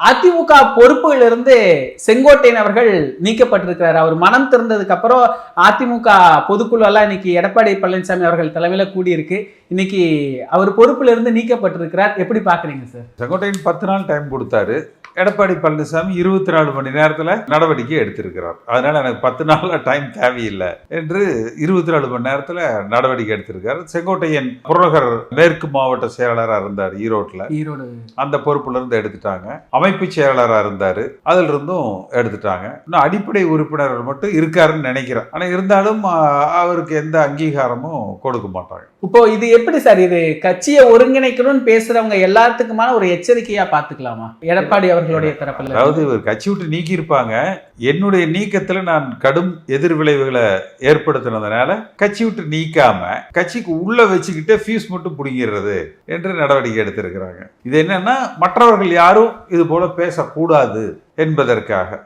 அதிமுக பொறுப்புகளிலிருந்து செங்கோட்டையன் அவர்கள் நீக்கப்பட்டிருக்கிறார். அவர் மனம் திறந்ததுக்கு அப்புறம் அதிமுக பொதுக்குழு எல்லாம் இன்னைக்கு எடப்பாடி பழனிசாமி அவர்கள் தலைமையில கூடியிருக்கு. இன்னைக்கு அவர் பொறுப்புல இருந்து நீக்கப்பட்டிருக்கிறார். எப்படி பாக்குறீங்க சார்? செங்கோட்டையன் 10 நாள் டைம் கொடுத்தாரு. எடப்பாடி பழனிசாமி 24 மணி நேரத்தில் நடவடிக்கை எடுத்திருக்கிறார். அதனால எனக்கு 10 நாள் டைம் தேவையில்லை என்று 24 மணி நேரத்தில் நடவடிக்கை எடுத்திருக்காரு. செங்கோட்டையன் புறநகர் மேற்கு மாவட்ட செயலாளராக இருந்தார் ஈரோடு. அந்த பொறுப்புல இருந்து எடுத்துட்டாங்க. அமைப்பு செயலாளராக இருந்தார், அதில் இருந்தும் எடுத்துட்டாங்க. இன்னும் அடிப்படை உறுப்பினர்கள் மட்டும் இருக்காருன்னு நினைக்கிறேன். ஆனால் இருந்தாலும் அவருக்கு எந்த அங்கீகாரமும் கொடுக்க மாட்டாங்க. இப்போ இது எப்படி சார்? இது கட்சியை ஒருங்கிணைக்கணும்னு பேசுறவங்க எல்லாத்துக்குமான ஒரு எச்சரிக்கையா பாத்துக்கலாமா எடப்பாடி அவர்களுடைய தரப்புல? அதாவது இவர் கட்சி விட்டு நீக்கி இருப்பாங்க. என்னுடைய நீக்கத்துல நான் கடும் எதிர்விளைவுகளை ஏற்படுத்தினதுனால கட்சி விட்டு நீக்காம கட்சிக்கு உள்ள வச்சுக்கிட்டே ஃபீஸ் மட்டும் பிடிங்கிறது என்று நடவடிக்கை எடுத்திருக்கிறாங்க. இது என்னன்னா மற்றவர்கள் யாரும் இது போல பேசக்கூடாது என்பதற்காக.